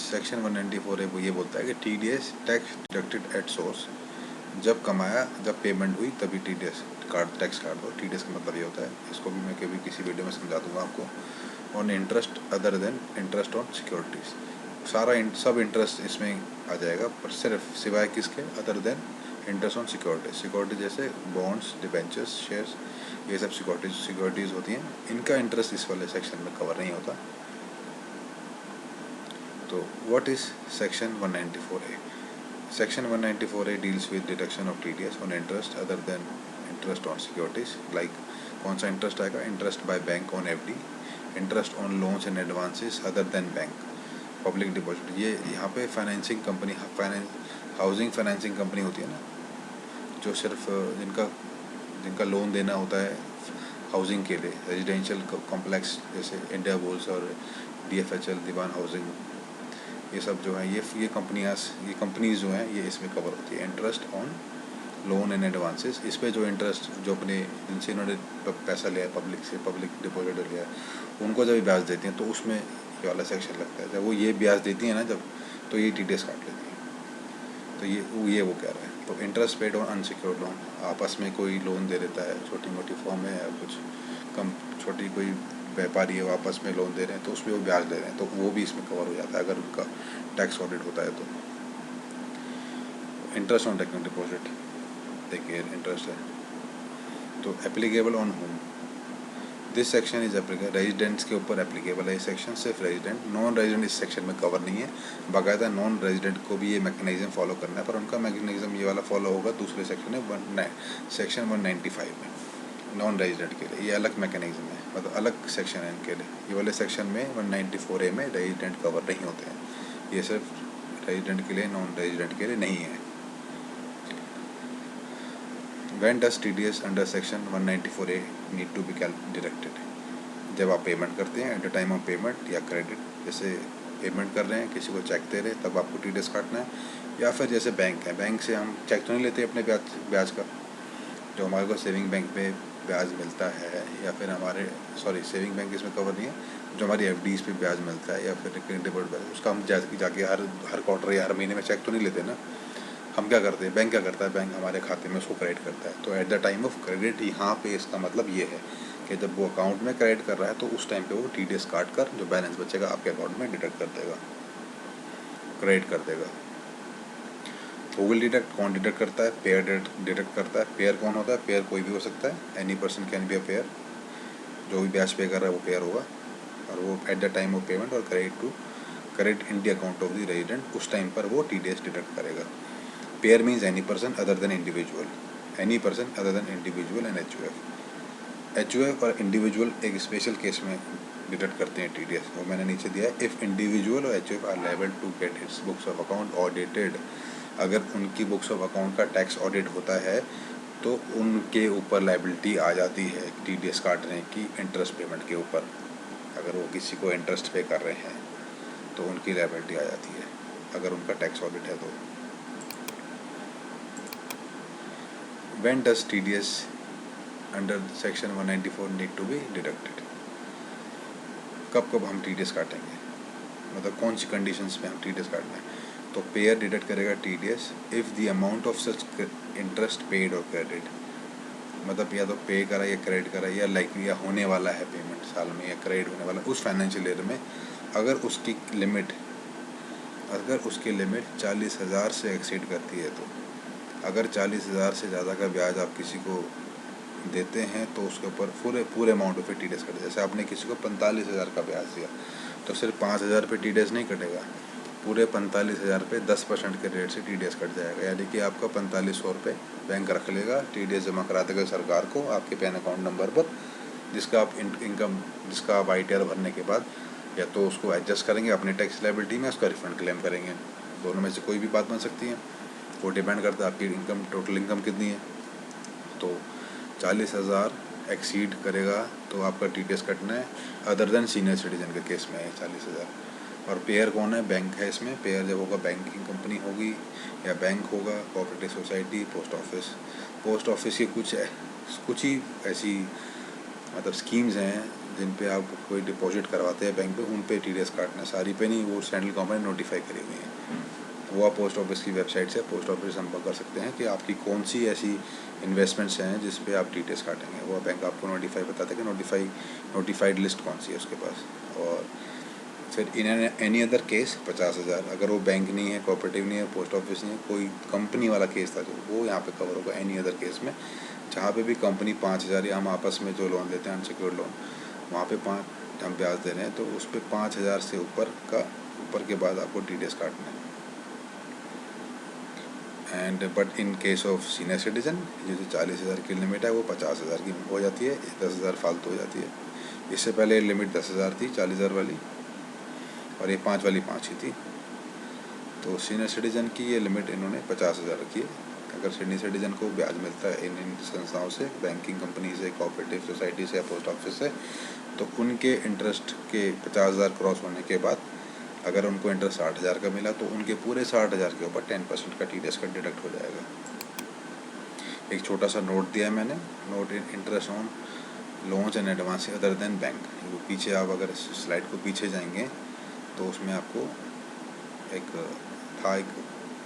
Section 194 है वो ये बोलता है कि TDS tax deducted at source, जब कमाया, जब पेमेंट हुई तभी TDS टैक्स काट दो। TDS का मतलब ये होता है, इसको भी मैं कभी किसी वीडियो में समझा दूंगा आपको। On interest other than interest on securities, सारा सब इंटरेस्ट इसमें आ जाएगा, पर सिर्फ सिवाय किसके, other than interest on security जैसे बॉन्ड्स, डिबेंचर्स, शेयर्स, ये सब सिक्योरिटीज़ होती हैं, इनका इंटरेस्ट इस वाले सेक्शन में कवर नहीं होता। तो what is section 194A? Section 194A deals with deduction of TDS on interest other than interest on securities. Like कौन सा इंटरेस्ट आएगा? Interest by bank on FD, interest on loans and advances other than bank, public deposit. ये यहाँ पे financing company, housing financing company होती है ना, जो सिर्फ जिनका लोन देना होता है हाउसिंग के लिए, रेजिडेंशियल कॉम्प्लेक्स जैसे इंडिया बुल्स और DFHL, दीवान हाउसिंग, ये सब जो है ये कंपनीज जो हैं ये इसमें कवर होती है। Interest on loan and advances, इस पे जो इंटरेस्ट जो अपने जिनसे इन्होंने पैसा लिया है पब्लिक से, पब्लिक डिपॉजिट लिया है, उनको जब ब्याज देती हैं तो उसमें ये वाला सेक्शन लगता है। जब वो ये ब्याज देती हैं ना जब, तो ये TDS काट लेती हैं। तो ये वो कह रहा है। तो interest paid on unsecured loan, आपस में कोई लोन दे देता है, छोटी मोटी फॉर्म है या कुछ कम छोटी कोई व्यापारी है, आपस में लोन दे रहे हैं तो उसमें वो ब्याज ले रहे हैं, तो वो भी इसमें कवर हो जाता है अगर उनका टैक्स ऑडिट होता है तो। इंटरेस्ट ऑन टेक्निकल डिपॉजिट, देखिए इंटरेस्ट है तो applicable on home, this section is applicable, residents के ऊपर एप्लीकेबल है ये सेक्शन, सिर्फ रेजिडेंट, नॉन रेजिडेंट इस सेक्शन में कवर नहीं है। बाकायदा नॉन रेजिडेंट को भी ये मैकेनिज्म फॉलो करना है, पर उनका मैकेनिज्म ये वाला फॉलो होगा दूसरे सेक्शन में, सेक्शन 195 में। नॉन रेजिडेंट के लिए ये अलग मैकेनिज्म है, मतलब अलग सेक्शन है इनके लिए। ये वाले सेक्शन में 194A में रेजिडेंट कवर नहीं होते हैं, ये सिर्फ रेजिडेंट के लिए, नॉन रेजिडेंट के लिए नहीं है। When does TDS under section 194A need to be deducted? जब आप पेमेंट करते हैं, eight the time of payment या क्रेडिट, जैसे पेमेंट कर रहे हैं, किसी को चेक दे रहे हैं, तब आपको TDS काटना है। या फिर जैसे बैंक है, बैंक से हम चेक तो नहीं लेते अपने ब्याज का, जो हमारे को सेविंग बैंक में ब्याज मिलता है, या फिर हमारे सेविंग बैंक इसमें कवर नहीं है, जो हमारी FDs पे ब्याज मिलता है या फिर डिपॉजिट ब्याज, उसका हम जाके हर क्वार्टर या हर महीने में चेक तो नहीं लेते ना। हम क्या करते हैं, बैंक क्या करता है, बैंक हमारे खाते में उसको क्रेडिट करता है। तो eight the time of credit यहाँ पे इसका मतलब ये है कि जब वो अकाउंट में क्रेडिट कर रहा है तो उस टाइम पे वो TDS काट कर जो बैलेंस बचेगा आपके अकाउंट में डिडक्ट कर देगा, क्रेडिट कर देगा। वो विल डिडक्ट, कौन डिडक्ट करता है? पेयर डिडक्ट करता है। पेयर कौन होता है? पेयर कोई भी हो सकता है, any person can be a pair, जो भी ब्याज पे कर रहा है वो पेयर होगा, और वो at the time of payment और credit in the account of the resident, उस टाइम पर वो TDS डिडक्ट करेगा। Payer means any person other than individual, any person other than individual and HUF और इंडिविजुअल एक स्पेशल केस में deduct करते हैं TDS, वो मैंने नीचे दिया है। इफ़ इंडिविजुअल और HUF are liable to get its books of account audited, अगर उनकी बुक्स ऑफ अकाउंट का टैक्स ऑडिट होता है तो उनके ऊपर लायबिलिटी आ जाती है TDS काटने की इंटरेस्ट पेमेंट के ऊपर। अगर वो किसी को इंटरेस्ट पे कर रहे हैं तो उनकी लायबिलिटी आ जाती है अगर उनका टैक्स ऑडिट है तो। When does TDS under section 194 need to be deducted? कब हम TDS काटेंगे, मतलब कौन सी कंडीशंस में हम TDS काटना है? तो पेयर डिडक्ट करेगा TDS if the amount of such interest paid और क्रेडिट, मतलब या तो पे करा या क्रेडिट करा या लाइकली या होने वाला है पेमेंट साल में या क्रेडिट होने वाला उस फाइनेंशियल ईयर में, अगर उसकी लिमिट 40,000 से एक्सीड करती है, तो अगर 40,000 से ज़्यादा का ब्याज आप किसी को देते हैं तो उसके ऊपर पूरे अमाउंट पे TDS कटे। जैसे आपने किसी को 45,000 का ब्याज दिया तो सिर्फ 5,000 पे TDS नहीं कटेगा, पूरे 45,000 पे 10% के रेट से TDS कट जाएगा। यानी कि आपका 4500 रुपये बैंक रख लेगा, TDS जमा करा देगा सरकार को आपके पैन अकाउंट नंबर पर, जिसका आप जिसका आप ITR भरने के बाद या तो उसको एडजस्ट करेंगे अपने टैक्स लायबिलिटी में, उसका रिफंड क्लेम करेंगे। दोनों में से कोई भी बात बन सकती है, वो डिपेंड करता है आपकी टोटल इनकम कितनी है। तो 40,000 एक्सीड करेगा तो आपका TDS कटना है, अदर देन सीनियर सिटीजन के केस में है 40,000। और पेयर कौन है? बैंक है इसमें। पेयर जब होगा बैंकिंग कंपनी होगी या बैंक होगा, कोऑपरेटिव सोसाइटी, पोस्ट ऑफिस की कुछ ही ऐसी मतलब स्कीम्स हैं जिन पे आप कोई डिपॉजिट करवाते हैं बैंक पे, उन पे TDS काटना है, सारी पे नहीं, वो सेंट्रल गवर्नमेंट नोटिफाई करी हुई है। वो आप पोस्ट ऑफिस की वेबसाइट से पोस्ट ऑफिस संपर्क कर सकते हैं कि आपकी कौन सी ऐसी इन्वेस्टमेंट्स हैं जिस पे आप TDS काटेंगे। वो बैंक आपको बताता है कि नोटिफाइड लिस्ट कौन सी है उसके पास। और फिर इन एनी अदर केस 50,000, अगर वो बैंक नहीं है, कोऑपरेटिव नहीं है, पोस्ट ऑफिस नहीं है, कोई कंपनी वाला केस था जो, वो यहाँ पे कवर होगा। एनी अदर केस में जहाँ पे भी कंपनी 5,000 या हम आपस में जो लोन लेते हैं अनसिक्योर्ड लोन, वहाँ पे 5 हम ब्याज दे रहे हैं, तो उस पर 5,000 से ऊपर के बाद आपको TDS काटना है। And but in case of senior citizen, ये जो 40,000 की लिमिट है वो 50,000 की हो जाती है, 10,000 फालतू हो जाती है। इससे पहले लिमिट 10,000 थी 40,000 वाली, और ये 5 वाली 5 ही थी। तो सीनियर सिटीजन की ये लिमिट इन्होंने 50,000 रखी है। अगर सीनियर सिटीजन को ब्याज मिलता है इन संस्थाओं से, बैंकिंग कंपनी से, कोऑपरेटिव सोसाइटी से या पोस्ट ऑफिस से, तो उनके इंटरेस्ट के 50,000 क्रॉस होने के बाद अगर उनको इंटरेस्ट 60,000 का मिला, तो उनके पूरे 60,000 के ऊपर 10% का TDS का डिडक्ट हो जाएगा। एक छोटा सा नोट दिया है मैंने, note in interest on loans and advance other than bank. वो पीछे आप अगर स्लाइड को पीछे जाएंगे तो उसमें आपको एक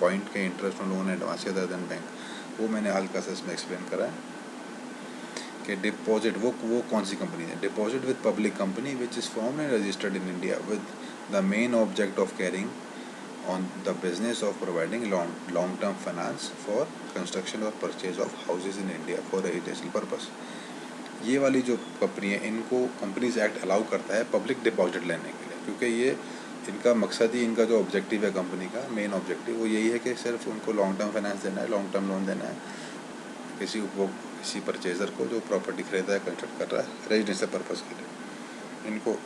पॉइंट के interest on loan advance other than bank, वो मैंने हल्का सा इसमें एक्सप्लेन करा है कि डिपॉजिट वो कौन सी कंपनी है। Deposit with public company which is formed and registered in India with the main object of carrying on the business of providing long-term finance for construction or purchase of houses in India for residential purpose। ये वाली जो company है, इनको companies act allow करता है public deposit लेने के लिए, क्योंकि ये इनका मकसद ही, इनका जो ऑब्जेक्टिव है कंपनी का मेन ऑब्जेक्टिव, वो यही है कि सिर्फ उनको लॉन्ग टर्म फाइनेंस देना है, लॉन्ग टर्म लोन देना है किसी परचेज़र को जो प्रॉपर्टी खरीदा है, कंस्ट्रक्ट कर रहा है रेजिडेंशियल पर्पज़ के लिए। इनको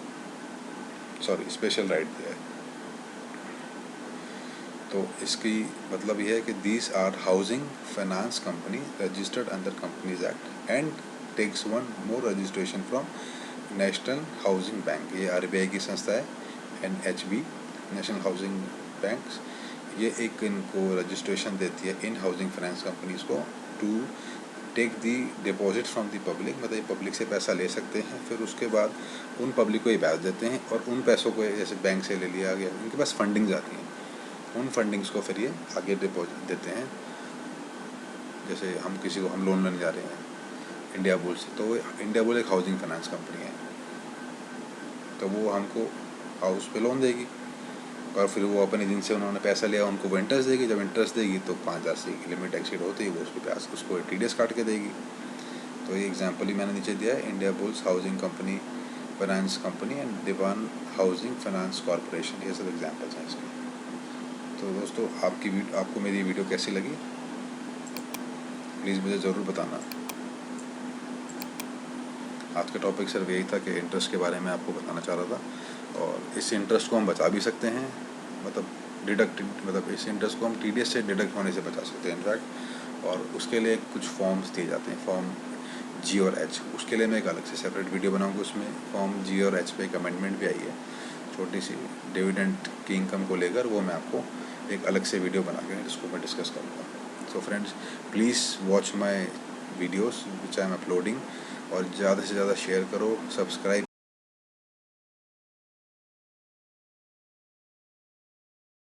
स्पेशल राइट दिया है। तो इसकी मतलब यह है कि these are housing finance company registered under companies act and takes one more registration from national housing bank. ये RBI की संस्था है, NHB नेशनल हाउसिंग बैंक। ये एक इनको रजिस्ट्रेशन देती है इन हाउसिंग फाइनेंस कंपनीज को to take the deposit from the public. मतलब ये पब्लिक से पैसा ले सकते हैं, फिर उसके बाद उन पब्लिक को ये ब्याज देते हैं, और उन पैसों को जैसे बैंक से ले लिया गया, उनके पास फंडिंग्स आती हैं, उन फंडिंग्स को फिर ये आगे डिपॉजिट देते हैं। जैसे हम लोन लेने जा रहे हैं इंडिया बुल से, तो इंडिया बुल एक हाउसिंग फाइनेंस कंपनी है, तो वो हमको हाउस पे लोन देगी, और फिर वो अपने जिनसे उन्होंने पैसा लिया उनको वो इंटरेस्ट देगी। जब इंटरेस्ट देगी तो 5,000 से लिमिट एक्सीड होती है, वो उसके प्यास उसको TDS काट के देगी। तो ये एग्जांपल ही मैंने नीचे दिया है, India bulls housing company finance company and Dewan housing finance corporation, ये सब एग्जांपल्स हैं इसके। तो दोस्तों, आपको मेरी वीडियो कैसी लगी प्लीज़ मुझे ज़रूर बताना। आज का टॉपिक सिर्फ यही था कि इंटरेस्ट के बारे में आपको बताना चाह रहा था, और इस इंटरेस्ट को हम बचा भी सकते हैं, मतलब इस इंटरेस्ट को हम TDS से डिडक्ट होने से बचा सकते हैं इनफैक्ट। और उसके लिए कुछ फॉर्म्स दिए जाते हैं, फॉर्म G और H। उसके लिए मैं एक अलग से सेपरेट वीडियो बनाऊँगा। उसमें फॉर्म G और H पे एक अमेंडमेंट भी आई है छोटी सी, डिविडेंड की इनकम को लेकर, वो मैं आपको एक अलग से वीडियो बना के इसको मैं डिस्कस करूँगा। So friends, please watch my videos which I am uploading, और ज़्यादा से ज़्यादा शेयर करो, सब्सक्राइब